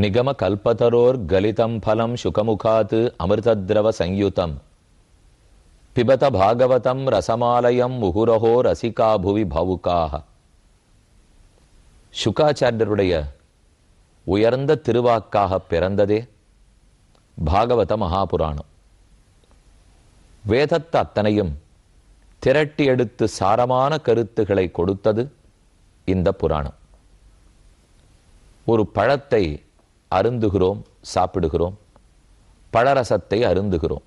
நிகம கல்பதரோர் கலிதம் பலம் சுகமுகாத் அமிர்தத்ரவ சயுதம் பிபத பாகவதம் ரசமாலயம் முகுரஹோ ரசிகா புவி பாவுகாக. சுகாச்சாரியருடைய உயர்ந்த திருவாக்காக பிறந்ததே பாகவத மகாபுராணம். வேதத்தை அத்தனையும் திரட்டி எடுத்து சாரமான கருத்துக்களை கொடுத்தது இந்த புராணம். ஒரு பழத்தை அருந்துகிறோம், சாப்பிடுகிறோம், பழரசத்தை அருந்துகிறோம்.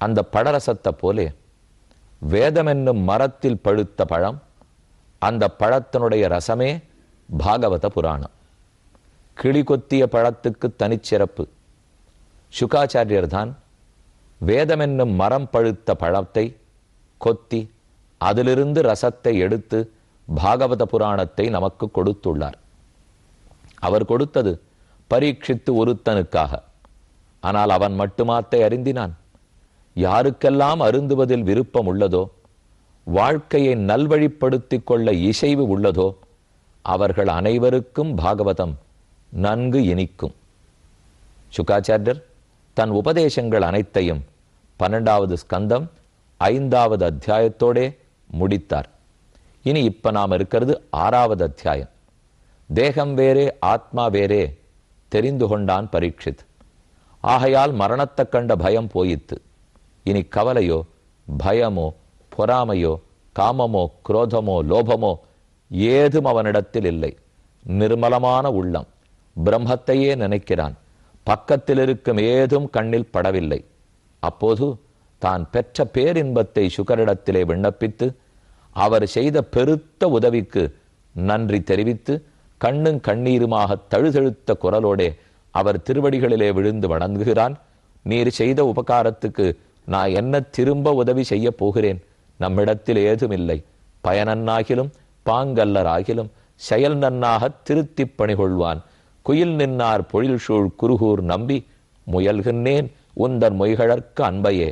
அந்த பழரசத்தை போலே வேதம் என்னும் மரத்தில் பழுத்த பழம், அந்த பழத்தினுடைய ரசமே பாகவத புராணம். கிளி கொத்திய பழத்துக்கு தனிச்சிறப்பு. சுகாச்சாரியர் தான் வேதம் என்னும் மரம் பழுத்த பழத்தை கொத்தி அதிலிருந்து ரசத்தை எடுத்து பாகவத புராணத்தை நமக்கு கொடுத்துள்ளார். அவர் கொடுத்தது பரீட்சித்து ஒருத்தனுக்காக. ஆனால் அவன் மட்டுமாத்தை அறிந்தினான். யாருக்கெல்லாம் அருந்துவதில் விருப்பம் உள்ளதோ, வாழ்க்கையை நல்வழிப்படுத்திக் கொள்ள இசைவு உள்ளதோ, அவர்கள் அனைவருக்கும் பாகவதம் நன்கு இனிக்கும். சுகாச்சாரியர் தன் உபதேசங்கள் அனைத்தையும் 12வது ஸ்கந்தம் 5வது அத்தியாயத்தோடே முடித்தார். இனி இப்ப நாம் இருக்கிறது 6வது அத்தியாயம். தேகம் வேறே ஆத்மா வேறே தெரிந்து கொண்டான் பரீட்சித். ஆகையால் மரணத்தை கண்ட பயம் போயித்து. இனி கவலையோ பயமோ பொறாமையோ காமமோ குரோதமோ லோபமோ ஏதும் அவனிடத்தில் இல்லை. நிர்மலமான உள்ளம், பிரம்மத்தையே நினைக்கிறான். பக்கத்தில் இருக்கும் ஏதும் கண்ணில் படவில்லை. அப்போது தான் பெற்ற பேரின்பத்தை சுகரிடத்திலே விண்ணப்பித்து அவர் செய்த பெருத்த உதவிக்கு நன்றி தெரிவித்து கண்ணும் கண்ணீருமாக தழுதழுத்த குரலோடே அவர் திருவடிகளிலே விழுந்து வணங்குகிறான். நீர் செய்த உபகாரத்துக்கு நான் என்ன திரும்ப உதவி செய்ய போகிறேன்? நம்மிடத்தில் ஏதுமில்லை. பயனன்னாகிலும் பாங்கல்லராகிலும் செயல் நன்னாக திருத்தி பணிகொள்வான். குயில் நின்னார் பொழில் சூழ் குருகூர் நம்பி முயல்கின்றேன் உந்தன் மொய்கழற்கு அன்பையே.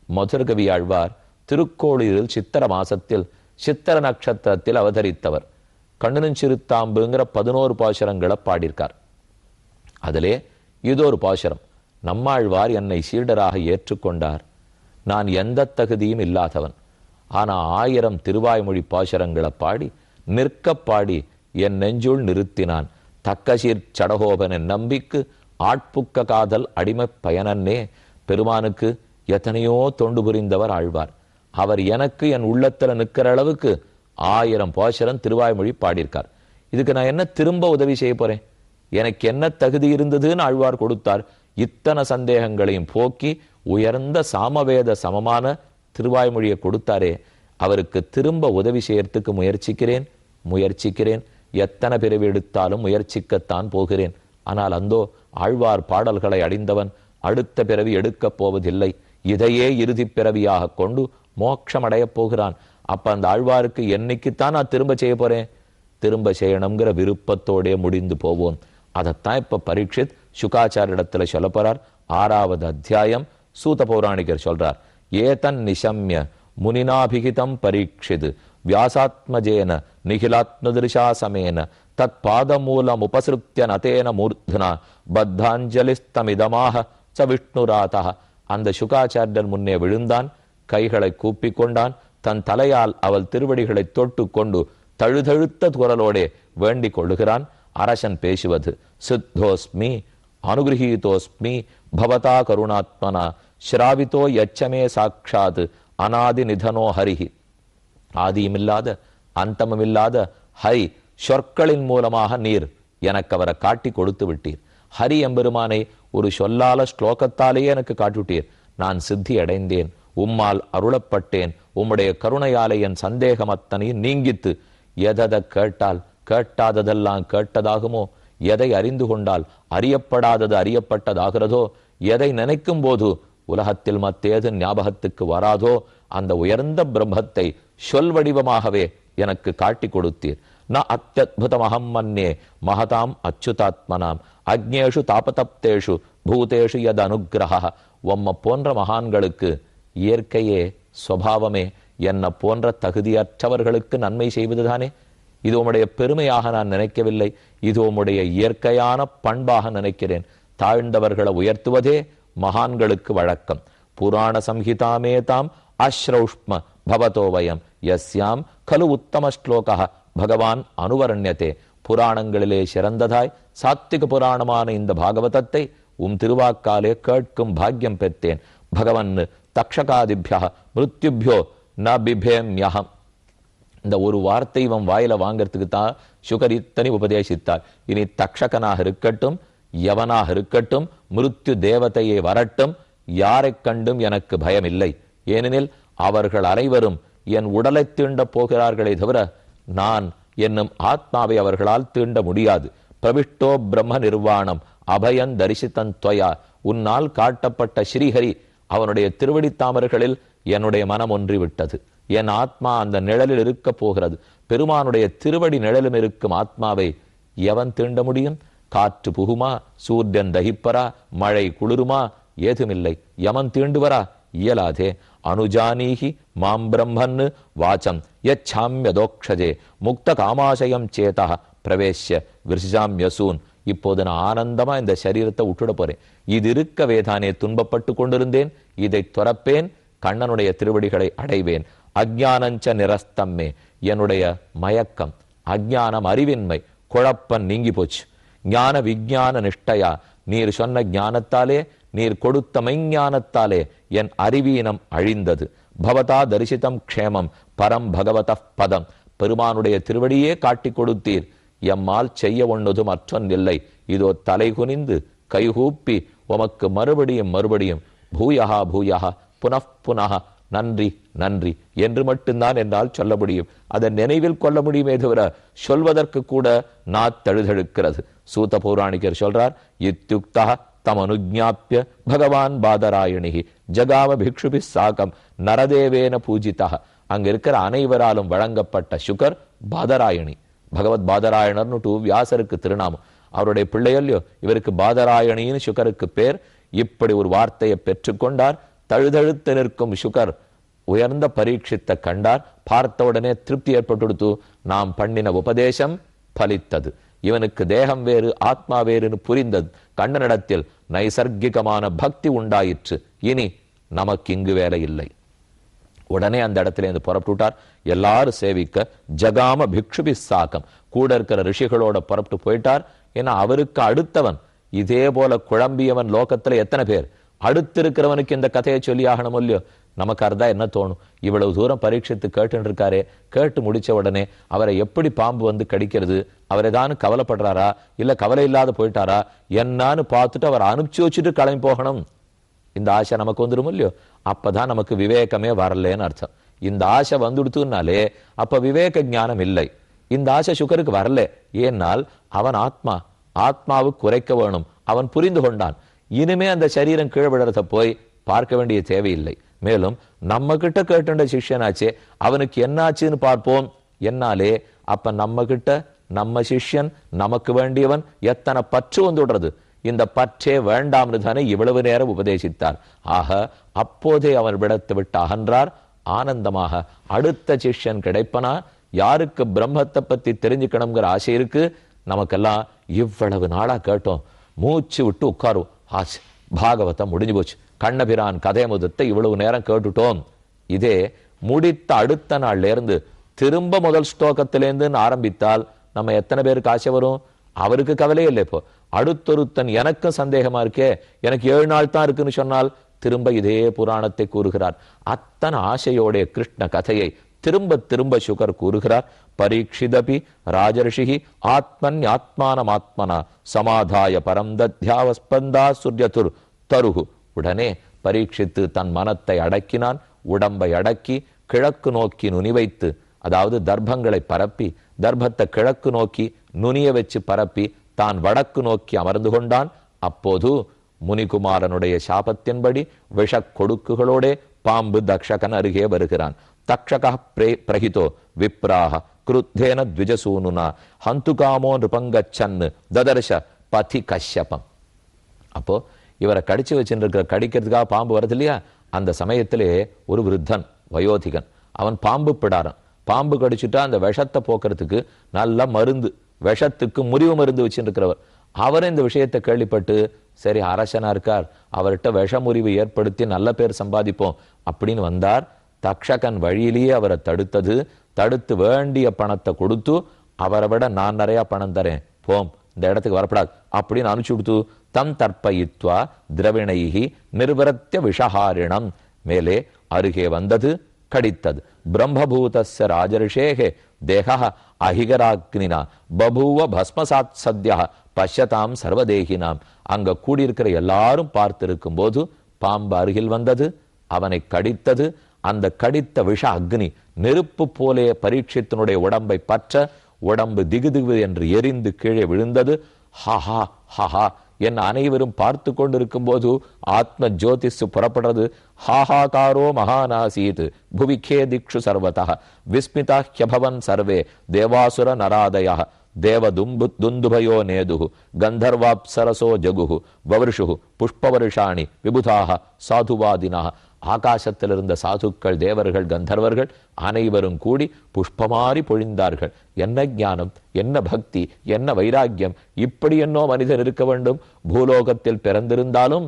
மதுரகவி ஆழ்வார் திருக்கோளிரில் சித்திர மாசத்தில் சித்திர நட்சத்திரத்தில் அவதரித்தவர். கண்ணனும் சிறுத்தாம்புங்கிற 11 பாசுரங்களை பாடியிருக்கார். அதிலே இதொரு பாசுரம். நம்மாழ்வார் என்னை சீடராக ஏற்றுக்கொண்டார். நான் எந்த தகுதியும் இல்லாதவன். ஆனா 1000 திருவாய்மொழி பாசுரங்களை பாடி நிற்க பாடி என் நெஞ்சுள் நிறுத்தினான். தக்கசீர் சடகோபனின் நம்பிக்கு ஆட்புக்க காதல் அடிமை பயனன்னே. பெருமானுக்கு எத்தனையோ தொண்டு புரிந்தவர் ஆழ்வார். அவர் எனக்கு என் உள்ளத்துல நிற்கிற அளவுக்கு 1000 பாசுரம் திருவாய்மொழி பாடியிருக்கார். இதுக்கு நான் என்ன திரும்ப உதவி செய்ய போறேன்? எனக்கு என்ன தகுதி இருந்ததுன்னு ஆழ்வார் கொடுத்தார். இத்தனை சந்தேகங்களையும் போக்கி உயர்ந்த சாமவேத சமமான திருவாய்மொழியை கொடுத்தாரே, அவருக்கு திரும்ப உதவி செய்யறதுக்கு முயற்சிக்கிறேன். எத்தனை பிறவி எடுத்தாலும் முயற்சிக்கத்தான் போகிறேன். ஆனால் அந்தோ ஆழ்வார் பாடல்களை அடைந்தவன் அடுத்த பிறவி எடுக்கப் போவதில்லை. இதையே இறுதி பிறவியாக கொண்டு மோட்சமடையப் போகிறான். அப்ப அந்த ஆழ்வாருக்கு என்னைக்குத்தான் நான் திரும்ப செய்ய போறேன்? திரும்ப செய்யணுங்கிற விருப்பத்தோடே முடிந்து போவோம். அதைத்தான் இப்ப பரீட்சித் சுகாச்சாரிடத்துல சொல்ல போறார். 6வது அத்தியாயம் சூத பௌராணிகர் சொல்றார். ஏதன் நிசம்ய முனினாபிகிதம் பரீட்சித் வியாசாத்மஜேன நிகிலாத்மதிருஷா சமேன தத் பாதமூலம் உபசிருத்திய நதேன மூர்த்னா பத்தாஞ்சலிஸ்தமிதமாக ச விஷ்ணுராதா. அந்த சுகாச்சாரியர் முன்னே விழுந்தான், கைகளை கூப்பி கொண்டான். தன் தலையால் அவள் திருவடிகளை தொட்டு கொண்டு தழுதழுத்த குரலோடே வேண்டிக் கொள்ளுகிறான். அரசன் பேசுவது சித்தோஸ்மி அனுகிரகீதோஸ்மி பவதா கருணாத்மனா ஸ்ராவிதோ யச்சமே சாட்சாத் அநாதி நிதனோ ஹரிஹி. ஆதியுமில்லாத அந்தமுமில்லாத ஹரி சொற்களின் மூலமாக நீர் எனக்கு அவரை காட்டி கொடுத்து விட்டீர். ஹரி எம்பெருமானை ஒரு சொல்லால ஸ்லோகத்தாலேயே எனக்கு காட்டுவிட்டீர். நான் சித்தி அடைந்தேன், உம்மால் அருளப்பட்டேன். உம்முடைய கருணையாலே என் சந்தேகம் அத்தனையும் நீங்கித்து. எதை கேட்டால் கேட்டாததெல்லாம் கேட்டதாகுமோ, எதை அறிந்து கொண்டால் அறியப்படாதது அறியப்பட்டதாகிறதோ, எதை நினைக்கும் போது உலகத்தில் மத்தேது ஞாபகத்துக்கு வராதோ அந்த உயர்ந்த பிரம்மத்தை சொல் வடிவமாகவே எனக்கு காட்டி கொடுத்தீர். ந அத்யத்புதமஹம் மன்யே மகதாம் அச்சுதாத்மனாம் அக்ஞேஷு தாபதப்தேஷு பூதேஷு யத் அனுக்கிரஹ. உம்ம போன்ற மகான்களுக்கு இயற்கையே சுபாவமே என்ன போன்ற தகுதியற்றவர்களுக்கு நன்மை செய்வதுதானே. இது உம்முடைய பெருமையாக நான் நினைக்கவில்லை, இது உம்முடைய இயற்கையான பண்பாக நினைக்கிறேன். தாழ்ந்தவர்களை உயர்த்துவதே மகான்களுக்கு வழக்கம். புராண சம்ஹிதாமேதாம் அஸ்ரௌஷ்ம பவதோ வயம் யஸ்யாம் கலு உத்தம ஸ்லோகா பகவான் அனுவரண்யதே. புராணங்களிலே சிறந்ததாய் சாத்திக புராணமான இந்த பாகவதத்தை திருவாக்காலே கேட்கும் பாக்கியம் பெற்றேன். பகவன் தக்ஷகாதிபியா மிருத்யுபியோ ந பிபேம்யஹம். இந்த ஒரு வார்த்தை இவன் வாயில வாங்கறதுக்கு தான் சுகர் இத்தனை உபதேசித்தார். இனி தக்ஷகனாக இருக்கட்டும், யவனாக இருக்கட்டும், மிருத்யு தேவதையை வரட்டும், யாரை கண்டும் எனக்கு பயம் இல்லை. ஏனெனில் அவர்கள் அனைவரும் என் உடலை தீண்ட போகிறார்களே தவிர நான் என்னும் ஆத்மாவை அவர்களால் தீண்ட முடியாது. பிரவிஷ்டோ பிரம்ம நிர்வாணம் அபயன் தரிசித்தன் துவயா. உன்னால் காட்டப்பட்ட ஸ்ரீஹரி அவனுடைய திருவடி தாமர்களில் என்னுடைய மனம் ஒன்றி விட்டது. என் ஆத்மா அந்த நிழலில் இருக்க போகிறது. பெருமானுடைய திருவடி நிழலும் இருக்கும் ஆத்மாவை எவன் தீண்ட முடியும்? காற்று புகுமா? சூரியன் தகிப்பரா? மழை குளிருமா? ஏதுமில்லை. யமன் தீண்டுவரா? இயலாதே. அனுஜானீஹி மாம் பிரம்மன்னு வாச்சம் யச்சாம்யதோக்ஷஜே முக்த காமாசயம் சேதா பிரவேஷ்ய விருஷாம்யசூன். இப்போது நான் ஆனந்தமா இந்த சரீரத்தை விட்டுட போறேன். இது இருக்க வேதானே துன்பப்பட்டு கொண்டிருந்தேன், இதை துறப்பேன், கண்ணனுடைய திருவடிகளை அடைவேன். அஜ்ஞானஞ்ச நிரஸ்தம்மே. என்னுடைய மயக்கம், அஜ்ஞானம், அறிவின்மை, குழப்பம் நீங்கி போச்சு. ஞான விஞ்ஞான நிஷ்டையா. நீர் சொன்ன ஞானத்தாலே, நீர் கொடுத்த மெஞ்ஞானத்தாலே என் அறிவீனம் அழிந்தது. பவதா தரிசிதம் க்ஷேமம் பரம் பகவத பதம். பெருமானுடைய திருவடியே காட்டி கொடுத்தீர். எம்மால் செய்ய ஒன்றுதும் அற்றொன்னில்லை. இதோ தலை குனிந்து கைகூப்பி உமக்கு மறுபடியும் மறுபடியும் பூயஹா பூயஹா புனః நன்றி நன்றி என்று மட்டும்தான் என்னால் சொல்ல முடியும். அதை நினைவில் கொள்ள முடியுமே தவிர சொல்வதற்கு கூட நான் தழுதழுக்கிறது. சூத பௌராணிகர் சொல்றார், இத்யுக்தா தம் அனுஜாப்பிய பகவான் பாதராயணி ஜகாம பிக்ஷுபி சாகம் நரதேவேன பூஜிதா. அங்க இருக்கிற அனைவராலும் வழங்கப்பட்ட சுகர் பாதராயணி. பகவத் பாதராயணர்னு வியாசருக்கு திருநாமம். அவருடைய பிள்ளையல்லையோ இவருக்கு பாதராயணின்னு சுகருக்கு பேர். இப்படி ஒரு வார்த்தையை பெற்றுக்கொண்டார். தழுதழுத்து நிற்கும் சுகர் உயர்ந்த பரீட்சித்தை கண்டார். பார்த்தவுடனே திருப்தி ஏற்பட்டு நாம் பண்ணின உபதேசம் பலித்தது. இவனுக்கு தேகம் வேறு ஆத்மா வேறுன்னு புரிந்தது. கண்ணனிடத்தில் நைசர்கிகமான பக்தி உண்டாயிற்று. இனி நமக்கு இங்கு வேலை இல்லை. உடனே அந்த இடத்துல இருந்து புறப்பட்டுட்டார். எல்லாரும் சேவிக்க ஜகாம பிக்ஷுபி சாக்கம். கூட இருக்கிற ரிஷிகளோட புறப்பட்டு போயிட்டார். ஏன்னா அவருக்கு அடுத்தவன் இதே போல குழம்பியவன் லோகத்துல எத்தனை பேர். அடுத்து இருக்கிறவனுக்கு இந்த கதையை சொல்லி ஆகணும் இல்லையோ. நமக்கு அர்த்தம் என்ன தோணும், இவ்வளவு தூரம் பரீட்சித்து கேட்டு இருக்காரே, கேட்டு முடிச்ச உடனே அவரை எப்படி பாம்பு வந்து கடிக்கிறது, அவர் ஏதானு கவலைப்படுறாரா இல்ல கவலை இல்லாத போயிட்டாரா என்னான்னு பார்த்துட்டு அவர் அனுப்பிச்சு வச்சுட்டு கிளம்பி போகணும். இந்த ஆசை நமக்கு வந்துடும் இல்லையோ. அப்பதான் நமக்கு விவேகமே வரலன்னு அர்த்தம். இந்த ஆசை வந்துடுத்துனாலே அப்ப விவேக ஞானம் இல்லை. இந்த ஆசை சுகருக்கு வரல. ஏனால் அவன் ஆத்மாவுக்கு குறைக்க வேணும். அவன் புரிந்து கொண்டான். இனிமே அந்த சரீரம் கீழே விடுறத போய் பார்க்க வேண்டிய தேவையில்லை. மேலும் நம்ம கிட்ட கேட்டுண்ட சிஷ்யனாச்சே, அவனுக்கு என்னாச்சுன்னு பார்ப்போம். என்னாலே அப்ப நம்ம கிட்ட நம்ம சிஷ்யன் நமக்கு வேண்டியவன் எத்தனை பற்று வந்துடுறது. இந்த பற்றே வேண்டாம்னு தானே இவ்வளவு நேரம் உபதேசித்தார். ஆக அப்போதே அவர் விடத்து விட்டு அகன்றார். ஆனந்தமாக அடுத்த சிஷ்யன் கிடைப்பனா. யாருக்கு பிரம்மத்தை பத்தி தெரிஞ்சுக்கணுங்கிற ஆசை இருக்கு. நமக்கெல்லாம் இவ்வளவு நாளா கேட்டோம், மூச்சு விட்டு உட்காரும் ஆசை. பாகவதம் முடிஞ்சு போச்சு. கண்ணபிரான் கதை முதத்தை இவ்வளவு நேரம் கேட்டுட்டோம். இதே முடித்த அடுத்த நாள்ல இருந்து திரும்ப முதல் ஸ்லோகத்திலேருந்து ஆரம்பித்தால் நம்ம எத்தனை பேருக்கு ஆசை வரும்? அவருக்கு கவலையே இல்லை. இப்போ அடுத்தொருத்தன் எனக்கும் சந்தேகமா இருக்கே, எனக்கு 7 நாள் தான் இருக்குன்னு சொன்னால் திரும்ப இதே புராணத்தை கூறுகிறார். அத்தனை ஆசையோடைய கிருஷ்ண கதையை திரும்ப திரும்ப சுகர் கூறுகிறார். பரீட்சிதபி ராஜர்ஷி ஆத்மன் ஆத்மானம் ஆத்மனா சமாதாய பரம் தத்யாவஸ்பந்தா சூரியதுர் தருகு. உடனே பரீட்சித்து தன் மனத்தை அடக்கினான். உடம்பை அடக்கி கிழக்கு நோக்கி நுனி வைத்து, அதாவது தர்ப்பங்களை பரப்பி, தர்ப்பத்தை கிழக்கு நோக்கி நுனிய வச்சு பரப்பி தான் வடக்கு நோக்கி அமர்ந்து கொண்டான். அப்போது முனிகுமாரனுடைய சாபத்தின்படி விஷ கொடுக்குகளோட பாம்பு தக்ஷகன் அருகே வருகிறான். தக்ஷக பிரகிதோ விப்ராக கிருத்தேன த்விஜசூனுனா ஹந்துகாமோ நிருபங்கச்சன்னு ததர்ஷ பதி கஷ்யபம். அப்போ இவரை கடிச்சு வச்சுருக்கிற கடிக்கிறதுக்காக பாம்பு வருது இல்லையா. அந்த சமயத்திலே ஒரு விருத்தன் வயோதிகன், அவன் பாம்பு பிடாரன். பாம்பு கடிச்சுட்டா அந்த விஷத்தை போக்குறதுக்கு நல்ல மருந்து, விஷத்துக்கு முறிவு மருந்து வச்சுட்டு இருக்கிறவர். அவரும் இந்த விஷயத்தை கேள்விப்பட்டு, சரி அரசனா இருக்கார், அவர்கிட்ட விஷமுறிவு ஏற்படுத்தி நல்ல பேர் சம்பாதிப்போம் அப்படின்னு வந்தார். தக்ஷகன் வழியிலேயே அவரை தடுத்து வேண்டிய பணத்தை கொடுத்து, அவரை விட நான் நிறைய பணம் தரேன், போம், இந்த இடத்துக்கு வரப்படாது அப்படின்னு அனுப்பிச்சு கொடுத்து, தம் தர்ப்பயித்வா திரவிணைகி நிர்வரத்திய விஷஹாரிணம், மேலே அருகே வந்தது, கடித்தது. பிரம்மபூதஸ்ய ராஜரிஷேகே தேகா அஹிகராக்னினா பபூவ பஸ்மசாத் சத்யா பஷ்யதாம் சர்வதேகினாம். அங்க கூடியிருக்கிற எல்லாரும் பார்த்திருக்கும் போது பாம்பு அருகில் வந்தது, அவனை கடித்தது. அந்த கடித்த விஷ அக்னி நெருப்பு போலே பரீட்சித்தினுடைய உடம்பை பற்ற, உடம்பு திகு என்று எரிந்து கீழே விழுந்தது. ஹஹா ஹஹா என் அனைவரும் பார்த்து கொண்டிருக்கும் போது ஆத்ம ஜோதிஷ் புறப்படுறது. ஹாஹாகாரோ மகாநாசீத் புவிக்கே திக்ஷு சர்வதா விஸ்மிதா ஹ்யபவன் சர்வே தேவாசுர நராதயா தேவ துந்துபயோ நேது கந்தர்வாப்சரசோ ஜகுஹு வவர்ஷு புஷ்பவருஷாணி விபுதாக சாதுவாதினா. ஆகாசத்தில் இருந்த சாதுக்கள், தேவர்கள், கந்தர்வர்கள் அனைவரும் கூடி புஷ்பமாரி பொழிந்தார்கள். என்ன ஞானம், என்ன பக்தி, என்ன வைராக்கியம்! இப்படி என்னோ மனிதர் இருக்க வேண்டும். பூலோகத்தில் பிறந்திருந்தாலும்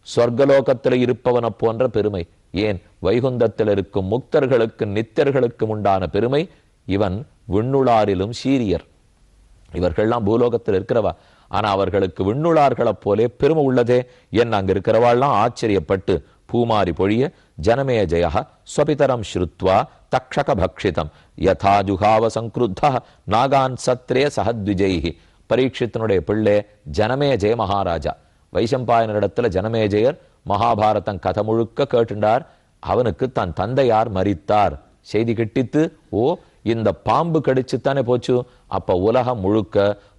சொர்க்கலோகத்தில் இருப்பவன போன்ற பெருமை, ஏன் வைகுந்தத்தில் இருக்கும் முக்தர்களுக்கு நித்தியர்களுக்கும் உண்டான பெருமை. இவன் விண்ணுளாரிலும் சீரியர். இவர்கள்லாம் பூலோகத்தில் இருக்கிறவா, ஆனா அவர்களுக்கு விண்ணுளார்களைப் போலே பெருமை உள்ளதே. என் அங்க இருக்கிறவாள்லாம் ஆச்சரியப்பட்டு பூமாரி பொழிய ஜனமேஜய ஸ்வபிதரம் ஸ்ருத்வா தக்ஷக பக்ஷிதம் யதா ஜுகாவ சங்கிருத்த நாகான் சத்ரே சஹத்விஜைஹி. பரீட்சித்தனுடைய பிள்ளை ஜனமேஜய மகாராஜா. வைசம்பாயனரிடத்துல ஜனமேஜயர் மகாபாரதம் கதை முழுக்க கேட்டுண்டார். அவனுக்கு தன் தந்தையார் மரித்தார் செய்தி கிட்டித்து, ஓ இந்த பாம்பு கடிச்சுத்தானே போச்சு, அப்ப உலகம் முழுக்க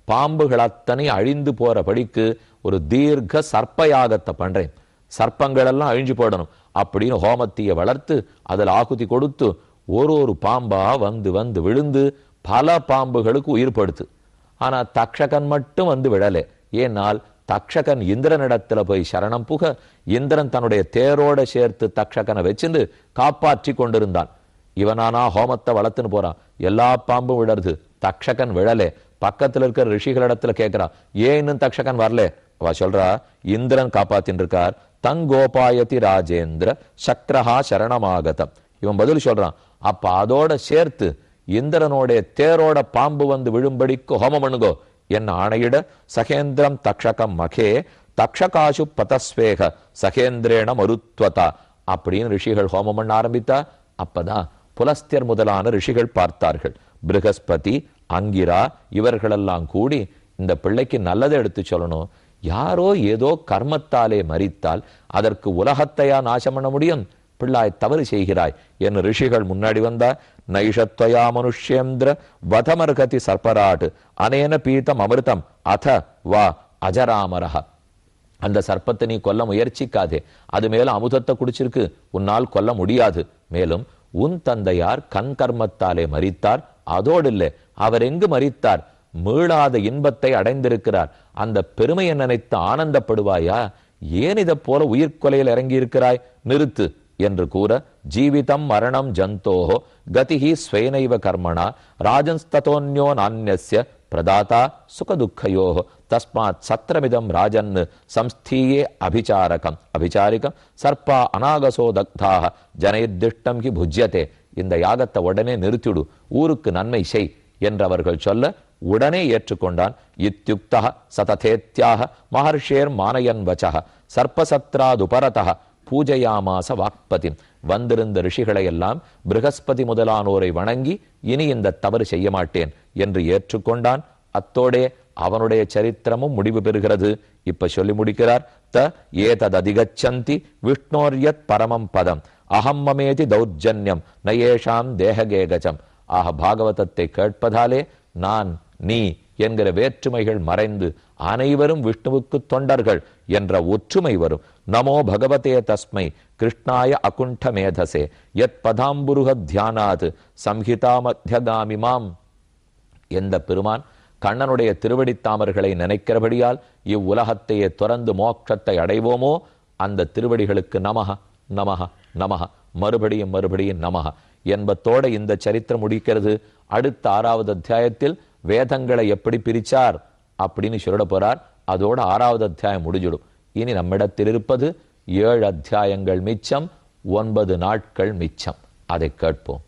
பாம்புகள் அத்தனை அழிந்து போற படிக்கு ஒரு தீர்க்க சர்ப்பயாகத்தை பண்றேன், சர்ப்பங்கள் எல்லாம் அழிஞ்சு போடணும் அப்படின்னு ஹோமத்திய வளர்த்து அதில் ஆகுதி கொடுத்து ஒரு பாம்பா வந்து விழுந்து பல பாம்புகளுக்கு உயிர் படுத்து. ஆனா தக்ஷகன் மட்டும் வந்து விழலே. ஏனால் தக்ஷகன் இந்திரனிடத்துல போய் சரணம் புக, இந்திரன் தன்னுடைய தேரோட சேர்த்து தக்ஷகனை வச்சுட்டு காப்பாற்றி கொண்டிருந்தான். இவனானா ஹோமத்தை வளர்த்துன்னு போறான், எல்லா பாம்பும் விழருது, தக்ஷகன் விழலே. பக்கத்துல இருக்கிற ரிஷிகளிடத்துல கேட்கிறான், ஏன் இன்னும் தக்ஷகன் வரல? அவ சொல்றா, இந்திரன் காப்பாத்தின்னு இருக்கார், தங்கோபாயதி ராஜேந்திர சக்ரஹா சரணமாகதம். இவன் பதில் சொல்றான், அப்ப அதோட சேர்த்து இந்திரனோட தேரோட பாம்பு வந்து விழும்படிக்கு ஹோமம் பண்ணுங்கோ என்ன ஆணையிட, சகேந்திரம் தக்ஷகம் மகே தக்ஷகாசு பதஸ்வேக சகேந்திரேன மருத்வதா அப்படின்னு ரிஷிகள் ஹோமம் பண்ண ஆரம்பித்தா. அப்பதான் புலஸ்தியர் முதலான ரிஷிகள் பார்த்தார்கள். பிருகஸ்பதி, அங்கிரா இவர்களெல்லாம் கூடி இந்த பிள்ளைக்கு நல்லதை எடுத்து சொல்லணும். யாரோ ஏதோ கர்மத்தாலே மரித்தால் அதற்கு உலகத்தையா நாசம் பண்ண முடியும்? பிள்ளாய் தவறு செய்கிறாய் என்று ரிஷிகள் முன்னாடி வந்தா. நைஷத்வயா மனுஷ்யேந்திர வதமர்கதி சர்பராட் அனேன பீதம் அமிர்தம் அத வா அஜராமரஹ. அந்த சர்ப்பத்தை நீ கொல்ல முயற்சிக்காதே, அது மேல அமுதத்தை குடிச்சிருக்கு, உன்னால் கொல்ல முடியாது. மேலும் உன் தந்தையார் கண் கர்மத்தாலே மரித்தார், அதோடு இல்லை, அவர் எங்கு மரித்தார்? மீளாத இன்பத்தை அடைந்திருக்கிறார். அந்த பெருமையை நினைத்து ஆனந்தப்படுவாயா? ஏன் இதை போல உயிர்கொலையில் இறங்கி இருக்கிறாய்? நிறுத்து என்று கூற, ஜீவிதம் மரணம் ஜந்தோஹோ கதிஹி ஸ்வேனைவ கர்மணா ராஜன்ஸ்ததோன்யோ நான்யஸ்ய பிரதாதா சுகதுக்கயோஹோ தஸ்மாத் சத்திரமிதம் ராஜன் சம்ஸ்தீயே அபிச்சாரிகம் சர்ப்பா அநாகசோ தக்தாக ஜனயதிஷ்டம் கி புஜ்யதே. இந்த யாகத்தை உடனே நிறுத்திடு, ஊருக்கு நன்மை செய் என்று அவர்கள் சொல்ல உடனே ஏற்றுக்கொண்டான். இத்யுக்தா சததேத்யாக மகர்ஷேர் மானயன் வச்சக சர்ப்பசத்ராதுபரதः பூஜையாமாச வாக்பதி. வந்திருந்த ரிஷிகளை எல்லாம் பிருகஸ்பதி முதலானோரை வணங்கி இனி இந்த தவறு செய்ய மாட்டேன் என்று ஏற்றுக்கொண்டான். அத்தோடே அவனுடைய சரித்திரமும் முடிவு பெறுகிறது. இப்ப சொல்லி முடிக்கிறார். த ஏதத் அதிகச்சந்தி விஷ்ணோர்யத் பரமம் பதம் அகம் மமேதி தௌர்ஜன்யம் நயேஷாம் தேககேகஜம். ஆக பாகவதத்தை கேட்பதாலே நான் நீ என்கிற வேற்றுமைகள் மறைந்து அனைவரும் விஷ்ணுவுக்கு தொண்டர்கள் என்ற ஒற்றுமை வரும். நமோ பகவதே தஸ்மை கிருஷ்ணாய அகுண்ட மேதசே யத் பதாம்புருக தியானாத் சம்ஹிதா மத்தியகாமிமாம். எந்த பெருமான் கண்ணனுடைய திருவடித்தாமர்களை நினைக்கிறபடியால் இவ்வுலகத்தையே துறந்து மோட்சத்தை அடைவோமோ அந்த திருவடிகளுக்கு நமஹ நமஹ நமஹ, மறுபடியும் நமஹ. என்பதோட இந்த சரித்திரம் முடிக்கிறது. அடுத்த 6வது அத்தியாயத்தில் வேதங்களை எப்படி பிரிச்சார் அப்படின்னு சொல்ல போறார். அதோட 6வது அத்தியாயம் முடிஞ்சிடும். இனி நம்மிடத்தில் இருப்பது 7 அத்தியாயங்கள் மிச்சம், 9 நாட்கள் மிச்சம். அதை கேட்போம்.